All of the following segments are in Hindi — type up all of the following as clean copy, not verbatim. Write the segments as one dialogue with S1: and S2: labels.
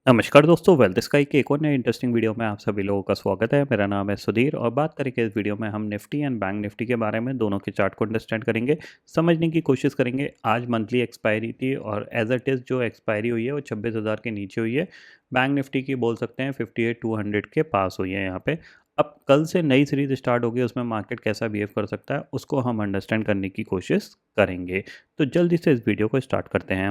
S1: नमस्कार दोस्तों, वेल्थ स्काई के एक और नए इंटरेस्टिंग वीडियो में आप सभी लोगों का स्वागत है। मेरा नाम है सुधीर और बात करेंगे इस वीडियो में हम निफ्टी एंड बैंक निफ्टी के बारे में। दोनों के चार्ट को अंडरस्टैंड करेंगे, समझने की कोशिश करेंगे। आज मंथली एक्सपायरी थी और एज इट इज़ जो एक्सपायरी हुई है वो 26,000 के नीचे हुई है। बैंक निफ्टी की बोल सकते हैं 58,200 के पास हुई है यहाँ पे। अब कल से नई सीरीज स्टार्ट होगी, उसमें मार्केट कैसा बिहेव कर सकता है उसको हम अंडरस्टैंड करने की कोशिश करेंगे। तो जल्दी से इस वीडियो को स्टार्ट करते हैं।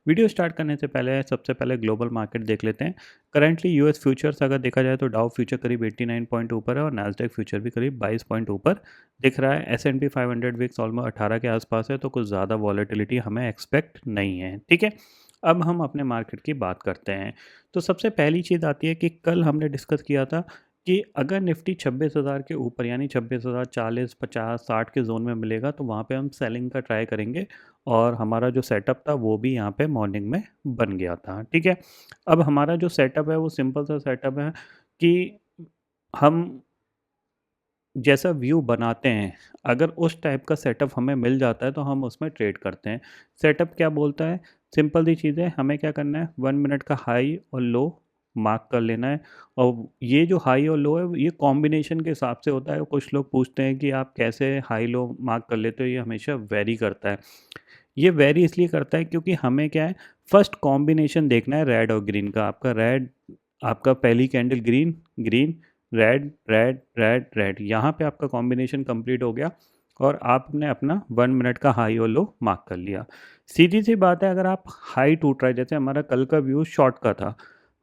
S1: वीडियो स्टार्ट करने से पहले सबसे पहले ग्लोबल मार्केट देख लेते हैं। करंटली यूएस फ्यूचर्स अगर देखा जाए तो डाउ फ्यूचर करीब 89 पॉइंट ऊपर है और नैस्डैक फ्यूचर भी करीब 22 पॉइंट ऊपर दिख रहा है। एस&पी 500 विक्स ऑलमोस्ट 18 के आसपास है, तो कुछ ज़्यादा वॉलेटिलिटी हमें एक्सपेक्ट नहीं है। ठीक है, अब हम अपने मार्केट की बात करते हैं। तो सबसे पहली चीज़ आती है कि कल हमने डिस्कस किया था कि अगर निफ्टी 26,000 के ऊपर यानी 26,000 40 50 60 के जोन में मिलेगा तो वहाँ पे हम सेलिंग का ट्राई करेंगे। और हमारा जो सेटअप था वो भी यहाँ पे मॉर्निंग में बन गया था। ठीक है, अब हमारा जो सेटअप है वो सिंपल सा सेटअप है कि हम जैसा व्यू बनाते हैं, अगर उस टाइप का सेटअप हमें मिल जाता है तो हम उसमें ट्रेड करते हैं। सेटअप क्या बोलता है? सिंपल सी चीज़ है, हमें क्या करना है, 1 मिनट का हाई और लो मार्क कर लेना है। और ये जो हाई और लो है ये कॉम्बिनेशन के हिसाब से होता है। कुछ लोग पूछते हैं कि आप कैसे हाई लो मार्क कर लेते हो, ये हमेशा वेरी करता है। ये वेरी इसलिए करता है क्योंकि हमें क्या है, फर्स्ट कॉम्बिनेशन देखना है रेड और ग्रीन का। आपका रेड, आपका पहली candle green green, red red red red, यहाँ पे आपका कॉम्बिनेशन कंप्लीट हो गया और आपने अपना 1 मिनट का हाई और लो मार्क कर लिया। सीधी सी बात है, अगर आप हाई टूट रहा है, जैसे हमारा कल का व्यू शॉर्ट का था,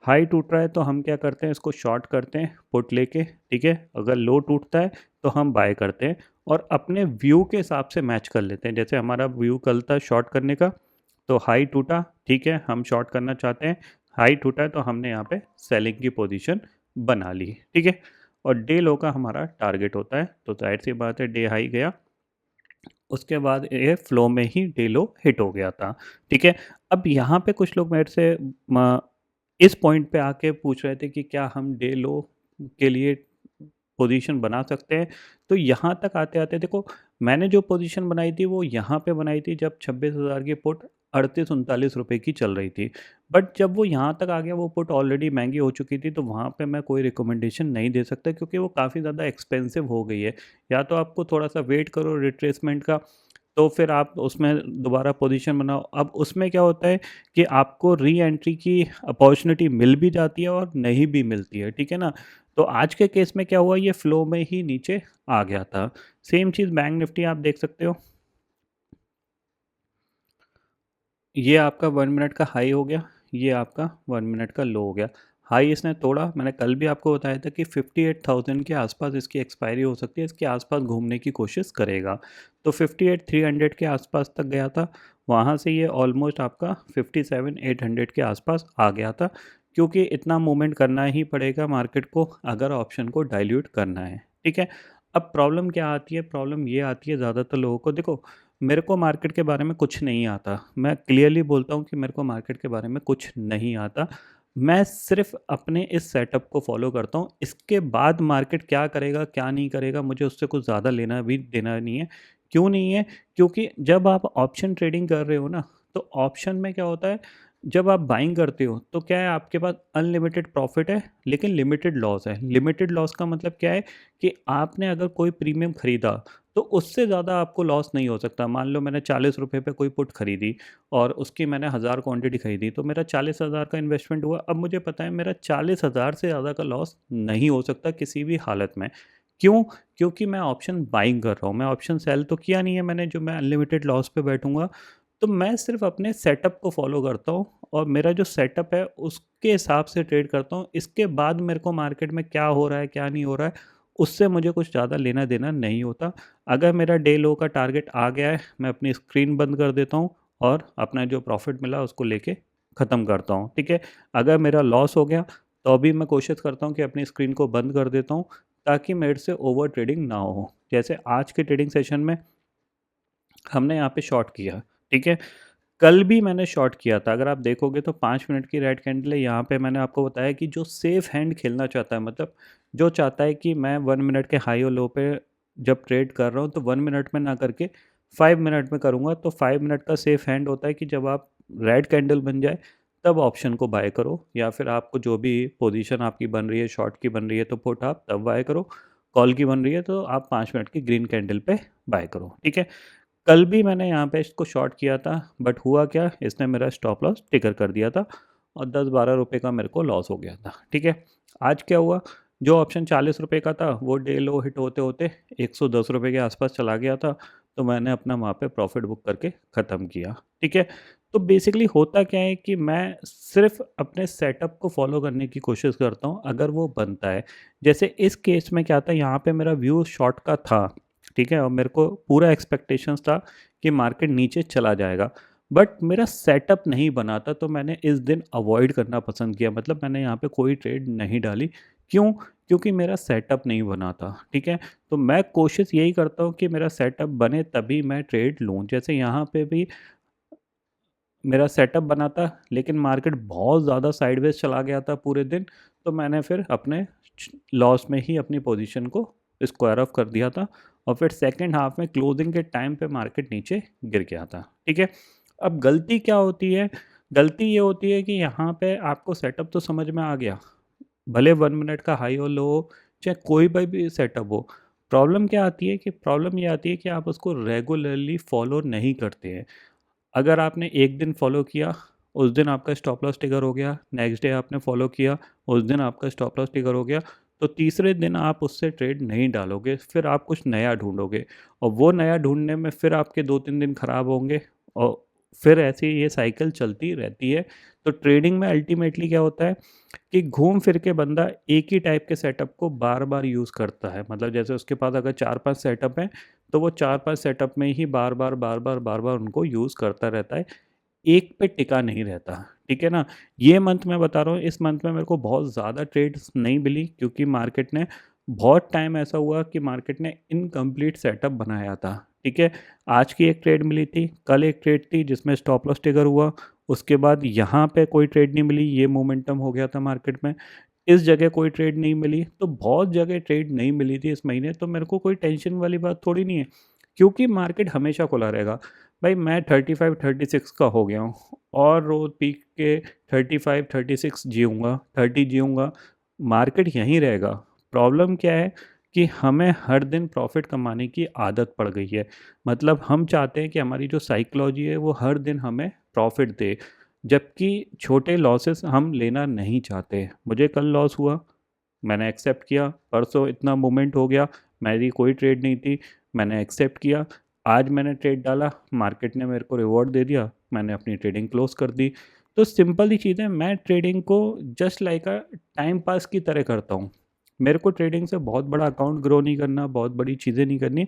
S1: हाई टूट रहा है तो हम क्या करते हैं, इसको शॉर्ट करते हैं पुट लेके। ठीक है, अगर लो टूटता है तो हम बाय करते हैं और अपने व्यू के हिसाब से मैच कर लेते हैं। जैसे हमारा व्यू कल था शॉर्ट करने का, तो हाई टूटा, ठीक है, हम शॉर्ट करना चाहते हैं। हाई टूटा है तो हमने यहाँ पे सेलिंग की पोजीशन बना ली। ठीक है, और डे लो का हमारा टारगेट होता है, तो जाहिर सी बात है डे हाई गया, उसके बाद ये फ्लो में ही डे लो हिट हो गया था। ठीक है, अब यहाँ पे कुछ लोग मेरे से इस पॉइंट पे आके पूछ रहे थे कि क्या हम डे लो के लिए पोजीशन बना सकते हैं। तो यहाँ तक आते-आते देखो, मैंने जो पोजीशन बनाई थी वो यहाँ पे बनाई थी जब 26,000 की पुट 38-39 रुपए की चल रही थी। बट जब वो यहाँ तक आ गया, वो पुट ऑलरेडी महँगी हो चुकी थी, तो वहाँ पे मैं कोई रिकमेंडेशन नहीं दे सकता क्योंकि वो काफ़ी ज़्यादा एक्सपेंसिव हो गई है। या तो आपको थोड़ा-सा वेट करो रिट्रेसमेंट का, तो फिर आप उसमें दोबारा पोजीशन बनाओ। अब उसमें क्या होता है कि आपको री एंट्री की अपॉर्चुनिटी मिल भी जाती है और नहीं भी मिलती है, ठीक है ना? तो आज के केस में क्या हुआ, ये फ्लो में ही नीचे आ गया था। सेम चीज़ बैंक निफ्टी आप देख सकते हो, ये आपका 1 मिनट का हाई हो गया, ये आपका 1 मिनट का लो हो गया। हाई इसने तोड़ा, मैंने कल भी आपको बताया था कि 58,000 के आसपास इसकी एक्सपायरी हो सकती है, इसके आसपास घूमने की कोशिश करेगा। तो 58,300 के आसपास तक गया था, वहाँ से ये ऑलमोस्ट आपका 57,800 के आसपास आ गया था, क्योंकि इतना मूवमेंट करना ही पड़ेगा मार्केट को अगर ऑप्शन को डाइल्यूट करना है। ठीक है, अब प्रॉब्लम क्या आती है? प्रॉब्लम ये आती है ज़्यादातर लोगों को, देखो मेरे को मार्केट के बारे में कुछ नहीं आता। मैं क्लियरली बोलता हूँ कि मेरे को मार्केट के बारे में कुछ नहीं आता। मैं सिर्फ़ अपने इस सेटअप को फ़ॉलो करता हूँ। इसके बाद मार्केट क्या करेगा, क्या नहीं करेगा, मुझे उससे कुछ ज़्यादा लेना भी देना नहीं है। क्यों नहीं है? क्योंकि जब आप ऑप्शन ट्रेडिंग कर रहे हो ना, तो ऑप्शन में क्या होता है, जब आप बाइंग करते हो तो क्या है, आपके पास अनलिमिटेड प्रॉफ़िट है लेकिन लिमिटेड लॉस है। लिमिटेड लॉस का मतलब क्या है कि आपने अगर कोई प्रीमियम खरीदा तो उससे ज़्यादा आपको लॉस नहीं हो सकता। मान लो मैंने 40 रुपए पे कोई पुट खरीदी और उसकी मैंने 1000 क्वांटिटी खरीदी, तो मेरा 40,000 का इन्वेस्टमेंट हुआ। अब मुझे पता है मेरा 40,000 से ज़्यादा का लॉस नहीं हो सकता किसी भी हालत में। क्यों? क्योंकि मैं ऑप्शन बाइंग कर रहा हूँ, मैं ऑप्शन सेल तो किया नहीं है मैंने जो मैं अनलिमिटेड लॉस पे बैठूँगा। तो मैं सिर्फ़ अपने सेटअप को फ़ॉलो करता हूँ और मेरा जो सेटअप है उसके हिसाब से ट्रेड करता हूँ। इसके बाद मेरे को मार्केट में क्या हो रहा है, क्या नहीं हो रहा है, उससे मुझे कुछ ज़्यादा लेना-देना नहीं होता। अगर मेरा डे लो का टारगेट आ गया है, मैं अपनी स्क्रीन बंद कर देता हूँ और अपना जो प्रॉफ़िट मिला उसको लेके ख़त्म करता हूँ, ठीक है? अगर मेरा लॉस हो गया, तो भी मैं कोशिश करता हूँ कि अपनी स्क्रीन को बंद कर देता हूँ, ताकि मेरे से ओवर ट्रेडिंग ना हो। जैसे आज के ट्रेडिंग सेशन में हमने यहाँ पे शॉर्ट किया, ठीक है? कल भी मैंने शॉर्ट किया था, अगर आप देखोगे तो 5 मिनट की रेड कैंडल है। यहाँ पे मैंने आपको बताया कि जो सेफ हैंड खेलना चाहता है, मतलब जो चाहता है कि मैं 1 मिनट के हाई और लो पे जब ट्रेड कर रहा हूँ तो 1 मिनट में ना करके 5 मिनट में करूँगा। तो 5 मिनट का सेफ हैंड होता है कि जब आप रेड कैंडल बन जाए तब ऑप्शन को बाय करो, या फिर आपको जो भी पोजीशन आपकी बन रही है, शॉर्ट की बन रही है तो पुट आप तब बाय करो, कॉल की बन रही है तो आप 5 मिनट की ग्रीन कैंडल पे बाय करो। ठीक है, कल भी मैंने यहाँ पे इसको शॉर्ट किया था, बट हुआ क्या, इसने मेरा स्टॉप लॉस टिकर कर दिया था और 10-12 रुपये का मेरे को लॉस हो गया था। ठीक है, आज क्या हुआ, जो ऑप्शन 40 रुपये का था वो डे लो हिट होते होते 110 रुपये के आसपास चला गया था, तो मैंने अपना वहाँ पे प्रॉफिट बुक करके ख़त्म किया। ठीक है, तो बेसिकली होता क्या है कि मैं सिर्फ अपने सेटअप को फॉलो करने की कोशिश करता हूँ अगर वो बनता है। जैसे इस केस में क्या था, यहाँ पे मेरा व्यू शॉर्ट का था। ठीक है, और मेरे को पूरा एक्सपेक्टेशंस था कि मार्केट नीचे चला जाएगा, बट मेरा सेटअप नहीं बना था, तो मैंने इस दिन अवॉइड करना पसंद किया, मतलब मैंने यहाँ पे कोई ट्रेड नहीं डाली। क्यों? क्योंकि मेरा सेटअप नहीं बना था। ठीक है, तो मैं कोशिश यही करता हूँ कि मेरा सेटअप बने तभी मैं ट्रेड लूँ। जैसे यहाँ पे भी मेरा सेटअप बना था, लेकिन मार्केट बहुत ज़्यादा साइडवेज चला गया था पूरे दिन, तो मैंने फिर अपने लॉस में ही अपनी पोजीशन को स्क्वायर ऑफ कर दिया था, और फिर सेकंड हाफ में क्लोजिंग के टाइम पे मार्केट नीचे गिर गया था। ठीक है, अब गलती क्या होती है, गलती ये होती है कि यहाँ पे आपको सेटअप तो समझ में आ गया, भले 1 मिनट का हाई और लो हो, चाहे कोई भी सेटअप हो, प्रॉब्लम क्या आती है कि प्रॉब्लम ये आती है कि आप उसको रेगुलरली फॉलो नहीं करते हैं। अगर आपने एक दिन फॉलो किया, उस दिन आपका स्टॉप लॉस ट्रिगर हो गया, नेक्स्ट डे आपने फॉलो किया, उस दिन आपका स्टॉप लॉस ट्रिगर हो गया, तो तीसरे दिन आप उससे ट्रेड नहीं डालोगे, फिर आप कुछ नया ढूंढोगे, और वो नया ढूंढने में फिर आपके 2-3 दिन खराब होंगे, और फिर ऐसे ही ये साइकिल चलती रहती है। तो ट्रेडिंग में अल्टीमेटली क्या होता है कि घूम फिर के बंदा एक ही टाइप के सेटअप को बार बार यूज़ करता है, मतलब जैसे उसके पास अगर 4-5 सेटअप हैं, तो वो 4-5 सेटअप में ही बार-बार उनको यूज़ करता रहता है, एक पे टिका नहीं रहता। ठीक है ना? ये मंथ मैं बता रहा हूँ, इस मंथ में मेरे को बहुत ज़्यादा ट्रेड्स नहीं मिली, क्योंकि मार्केट ने बहुत टाइम ऐसा हुआ कि मार्केट ने इनकम्प्लीट सेटअप बनाया था। ठीक है? आज की एक ट्रेड मिली थी, कल एक ट्रेड थी जिसमें स्टॉप लॉस ट्रिगर हुआ, उसके बाद यहाँ पे कोई ट्रेड नहीं मिली, ये मोमेंटम हो गया था मार्केट में। इस जगह कोई ट्रेड नहीं मिली, तो बहुत जगह ट्रेड नहीं मिली थी इस महीने, तो मेरे को कोई टेंशन वाली बात थोड़ी नहीं है, क्योंकि मार्केट हमेशा खुला रहेगा। भाई मैं 35-36 का हो गया हूँ, और रोज पीक के 35-36 जीऊँगा, 30 जीऊँगा, मार्केट यहीं रहेगा। प्रॉब्लम क्या है कि हमें हर दिन प्रॉफिट कमाने की आदत पड़ गई है। मतलब हम चाहते हैं कि हमारी जो साइकोलॉजी है वो हर दिन हमें प्रॉफिट दे, जबकि छोटे लॉसेस हम लेना नहीं चाहते। मुझे कल लॉस हुआ, मैंने एक्सेप्ट किया, परसों इतना मूवमेंट हो गया, मेरी कोई ट्रेड नहीं थी, मैंने एक्सेप्ट किया, आज मैंने ट्रेड डाला, मार्केट ने मेरे को रिवॉर्ड दे दिया, मैंने अपनी ट्रेडिंग क्लोज कर दी। तो सिंपल ही चीज़ है, मैं ट्रेडिंग को just like a time pass की तरह करता हूँ। मेरे को ट्रेडिंग से बहुत बड़ा अकाउंट ग्रो नहीं करना, बहुत बड़ी चीज़ें नहीं करनी,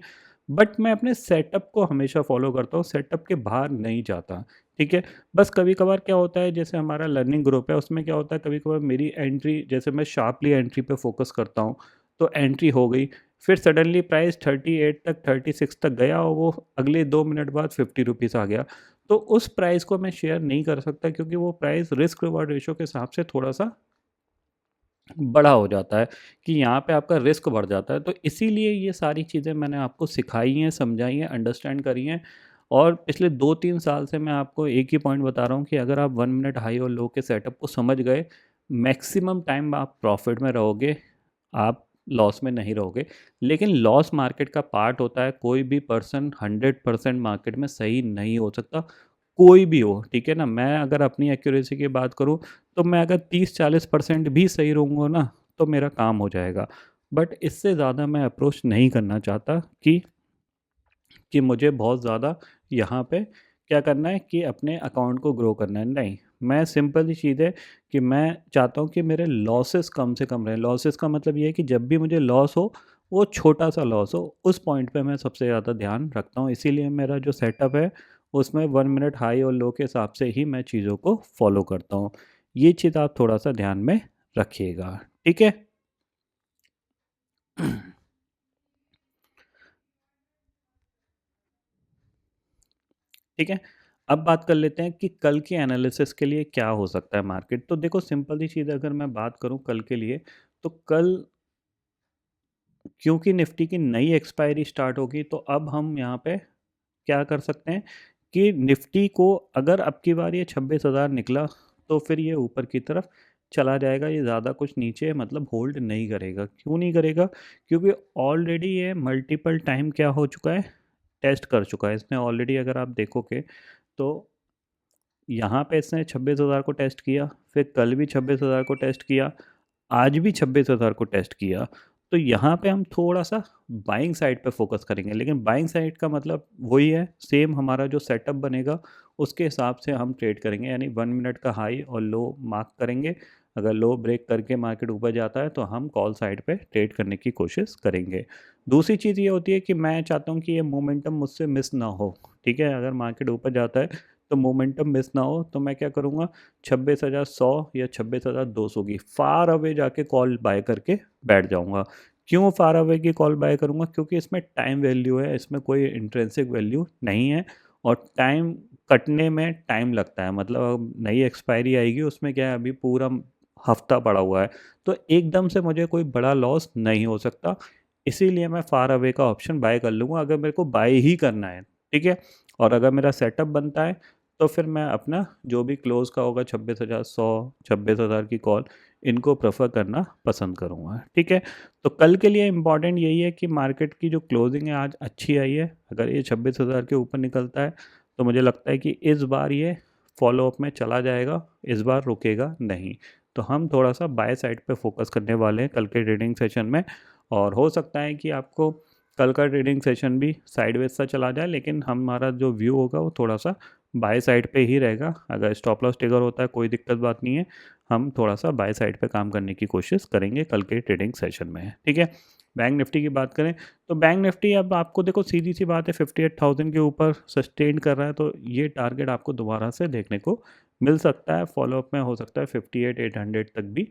S1: बट मैं अपने सेटअप को हमेशा फॉलो करता हूँ, सेटअप के बाहर नहीं जाता। ठीक है, बस कभी कभार क्या होता है, जैसे हमारा लर्निंग ग्रुप है, उसमें क्या होता है, कभी कभार मेरी एंट्री, जैसे मैं शार्पली एंट्री पे फोकस करता हूँ, तो एंट्री हो गई, फिर सडनली प्राइस 38 तक, 36 तक गया, और वो अगले 2 मिनट बाद 50 रुपीज़ आ गया, तो उस प्राइस को मैं शेयर नहीं कर सकता, क्योंकि वो प्राइस रिस्क रिवॉर्ड रेशो के हिसाब से थोड़ा सा बड़ा हो जाता है, कि यहाँ पे आपका रिस्क बढ़ जाता है। तो इसीलिए ये सारी चीज़ें मैंने आपको सिखाई हैं, समझाई हैं, अंडरस्टैंड करी हैं, और पिछले 2-3 साल से मैं आपको एक ही पॉइंट बता रहा हूँ कि अगर आप 1 मिनट हाई और लो के सेटअप को समझ गए, मैक्सिमम टाइम आप प्रॉफिट में रहोगे, आप लॉस में नहीं रहोगे। लेकिन लॉस मार्केट का पार्ट होता है, कोई भी पर्सन 100% मार्केट में सही नहीं हो सकता, कोई भी हो। ठीक है ना? मैं अगर अपनी एक्यूरेसी की बात करूँ, तो मैं अगर 30-40% भी सही रहूँगा ना, तो मेरा काम हो जाएगा। बट इससे ज़्यादा मैं अप्रोच नहीं करना चाहता कि मुझे बहुत ज़्यादा यहाँ पे क्या करना है कि अपने अकाउंट को ग्रो करना है, नहीं। मैं सिंपल ही चीज़ है कि मैं चाहता हूँ कि मेरे लॉसेस कम से कम रहें। लॉसेस का मतलब ये है कि जब भी मुझे लॉस हो, वो छोटा-सा लॉस हो, उस पॉइंट पे मैं सबसे ज़्यादा ध्यान रखता हूँ। इसीलिए मेरा जो सेटअप है, उसमें 1 मिनट हाई और लो के हिसाब से ही मैं चीज़ों को फ़ॉलो करता हूँ। ये चीज़ आप थोड़ा-सा ध्यान में रखिएगा, ठीक है? ठीक है, अब बात कर लेते हैं कि कल के एनालिसिस के लिए क्या हो सकता है मार्केट। तो देखो सिंपल सी चीज़, अगर मैं बात करूँ कल के लिए, तो कल क्योंकि निफ्टी की नई एक्सपायरी स्टार्ट होगी, तो अब हम यहाँ पे क्या कर सकते हैं कि निफ्टी को, अगर अब की बार ये 26,000 निकला, तो फिर ये ऊपर की तरफ चला जाएगा, ये ज़्यादा कुछ नीचे मतलब होल्ड नहीं करेगा। क्यों नहीं करेगा? क्योंकि ऑलरेडी ये मल्टीपल टाइम क्या हो चुका है, टेस्ट कर चुका है। इसने ऑलरेडी अगर आप देखोगे तो यहाँ पे इसने 26,000 को टेस्ट किया, फिर कल भी 26,000 को टेस्ट किया, आज भी 26,000 को टेस्ट किया। तो यहाँ पे हम थोड़ा सा बाइंग साइड पे फोकस करेंगे, लेकिन बाइंग साइड का मतलब वही है, सेम हमारा जो सेटअप बनेगा उसके हिसाब से हम ट्रेड करेंगे। यानी 1 मिनट का हाई और लो मार्क करेंगे, अगर लो ब्रेक करके मार्केट ऊपर जाता है तो हम कॉल साइड पे ट्रेड करने की कोशिश करेंगे। दूसरी चीज़ ये होती है कि मैं चाहता हूँ कि ये मोमेंटम मुझसे मिस ना हो, ठीक है। अगर मार्केट ऊपर जाता है तो मोमेंटम मिस ना हो, तो मैं क्या करूँगा, 26,100 या 26,200 की फार अवे जाके कॉल बाय करके बैठ जाऊँगा। क्यों फार अवे की कॉल बाय करूँगा? क्योंकि इसमें टाइम वैल्यू है, इसमें कोई इंट्रिंसिक वैल्यू नहीं है और टाइम कटने में टाइम लगता है। मतलब अब नई एक्सपायरी आएगी, उसमें क्या है, अभी पूरा हफ्ता पड़ा हुआ है, तो एकदम से मुझे कोई बड़ा लॉस नहीं हो सकता। इसीलिए मैं फार अवे का ऑप्शन बाय कर लूँगा अगर मेरे को बाय ही करना है, ठीक है। और अगर मेरा सेटअप बनता है तो फिर मैं अपना जो भी क्लोज़ का होगा 26,100, 26,000 की कॉल, इनको प्रेफर करना पसंद करूँगा, ठीक है। तो कल के लिए इम्पॉर्टेंट यही है कि मार्केट की जो क्लोजिंग है आज अच्छी आई है। अगर ये 26,000 के ऊपर निकलता है तो मुझे लगता है कि इस बार ये फॉलो अप में चला जाएगा, इस बार रुकेगा नहीं। तो हम थोड़ा सा बाय साइड पे फोकस करने वाले हैं कल के ट्रेडिंग सेशन में। और हो सकता है कि आपको कल का ट्रेडिंग सेशन भी साइडवेज सा चला जाए, लेकिन हमारा जो व्यू होगा वो थोड़ा सा बाय साइड पे ही रहेगा। अगर स्टॉप लॉस ट्रिगर होता है कोई दिक्कत बात नहीं है, हम थोड़ा सा बाय साइड पे काम करने की कोशिश करेंगे कल के ट्रेडिंग सेशन में, ठीक है। बैंक निफ्टी की बात करें तो बैंक निफ्टी अब आपको देखो सीधी सी बात है, 58,000 के ऊपर सस्टेन कर रहा है, तो ये टारगेट आपको दोबारा से देखने को मिल सकता है। फॉलोअप में हो सकता है 58,800 तक भी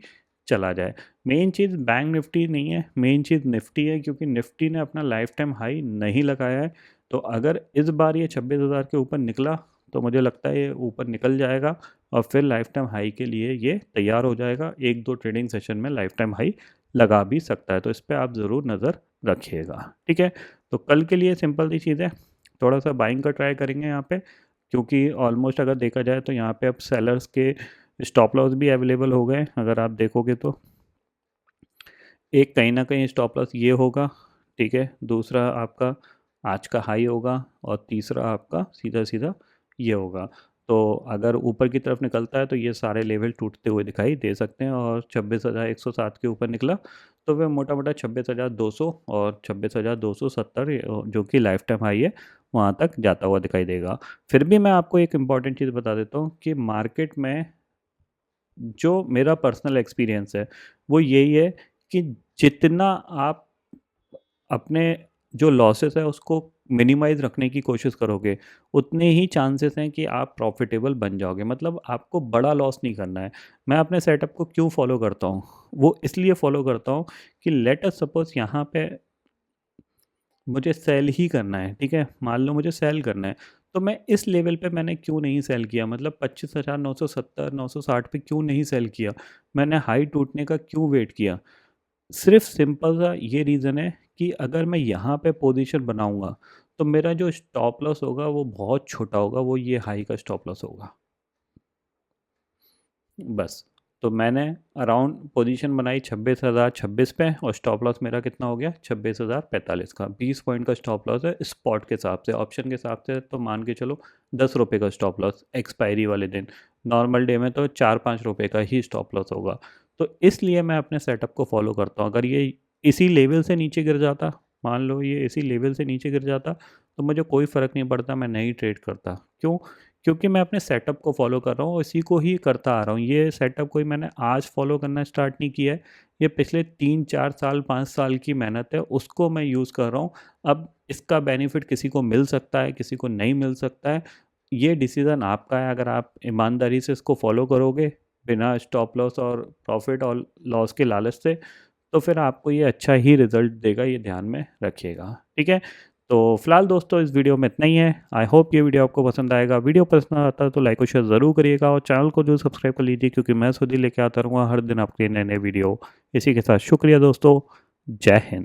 S1: चला जाए। मेन चीज़ बैंक निफ्टी नहीं है, मेन चीज़ निफ्टी है, क्योंकि निफ्टी ने अपना लाइफ टाइम हाई नहीं लगाया है। तो अगर इस बार ये 26,000 के ऊपर निकला तो मुझे लगता है ये ऊपर निकल जाएगा और फिर लाइफ टाइम हाई के लिए ये तैयार हो जाएगा। एक दो ट्रेडिंग सेशन में लाइफ टाइम हाई लगा भी सकता है, तो इस पर आप ज़रूर नज़र रखिएगा, ठीक है। तो कल के लिए सिंपल सी चीज़ है, थोड़ा सा बाइंग का ट्राई करेंगे यहाँ पे, क्योंकि ऑलमोस्ट अगर देखा जाए तो यहाँ पे अब सेलर्स के स्टॉप लॉस भी अवेलेबल हो गए। अगर आप देखोगे तो एक कहीं ना कहीं स्टॉप लॉस ये होगा, ठीक है, दूसरा आपका आज का हाई होगा और तीसरा आपका सीधा सीधा ये होगा। तो अगर ऊपर की तरफ निकलता है तो ये सारे लेवल टूटते हुए दिखाई दे सकते हैं, और 26,107 के ऊपर निकला तो वह मोटा मोटा 26,200 और 26,270 जो कि लाइफ टाइम हाई है वहाँ तक जाता हुआ दिखाई देगा। फिर भी मैं आपको एक इम्पॉर्टेंट चीज़ बता देता हूँ कि मार्केट में जो मेरा पर्सनल एक्सपीरियंस है वो यही है कि जितना आप अपने जो लॉसेस है उसको मिनिमाइज रखने की कोशिश करोगे, उतने ही चांसेस हैं कि आप प्रॉफिटेबल बन जाओगे। मतलब आपको बड़ा लॉस नहीं करना है। मैं अपने सेटअप को क्यों फॉलो करता हूँ, वो इसलिए फॉलो करता हूँ कि लेट अस सपोज यहाँ पे मुझे सेल ही करना है, ठीक है, मान लो मुझे सेल करना है, तो मैं इस लेवल पे मैंने क्यों नहीं सेल किया, मतलब 25,970 960 पे क्यों नहीं सेल किया, मैंने हाई टूटने का क्यों वेट किया। सिर्फ सिंपल सा ये रीज़न है कि अगर मैं यहाँ पे पोजीशन बनाऊंगा तो मेरा जो स्टॉप लॉस होगा वो बहुत छोटा होगा, वो ये हाई का स्टॉप लॉस होगा बस। तो मैंने अराउंड पोजीशन बनाई 26,026 पे और स्टॉप लॉस मेरा कितना हो गया, 26,045 का। 20 पॉइंट का स्टॉप लॉस है स्पॉट के हिसाब से। ऑप्शन के हिसाब से तो मान के चलो 10 रुपये का स्टॉप लॉस एक्सपायरी वाले दिन। नॉर्मल डे में तो 4-5 रुपये का ही स्टॉप लॉस होगा। तो इसलिए मैं अपने सेटअप को फॉलो करता हूँ। अगर ये इसी लेवल से नीचे गिर जाता, मान लो ये इसी लेवल से नीचे गिर जाता, तो मुझे कोई फ़र्क नहीं पड़ता, मैं नहीं ट्रेड करता। क्यों? क्योंकि मैं अपने सेटअप को फॉलो कर रहा हूँ, इसी को ही करता आ रहा हूँ। ये सेटअप कोई मैंने आज फॉलो करना स्टार्ट नहीं किया है, ये पिछले 3-4 साल 5 साल की मेहनत है, उसको मैं यूज़ कर रहा हूँ। अब इसका बेनिफिट किसी को मिल सकता है, किसी को नहीं मिल सकता है, ये डिसीज़न आपका है। अगर आप ईमानदारी से इसको फॉलो करोगे बिना स्टॉप लॉस और प्रॉफिट और लॉस के लालच से, तो फिर आपको ये अच्छा ही रिजल्ट देगा, ये ध्यान में रखिएगा, ठीक है। तो फिलहाल दोस्तों इस वीडियो में इतना ही है। आई होप ये वीडियो आपको पसंद आएगा। वीडियो पसंद आता है तो लाइक और शेयर ज़रूर करिएगा और चैनल को जो सब्सक्राइब कर लीजिए, क्योंकि मैं खुद ही लेके आता रहूँगा हर दिन आपके नए नए वीडियो। इसी के साथ शुक्रिया दोस्तों, जय हिंद।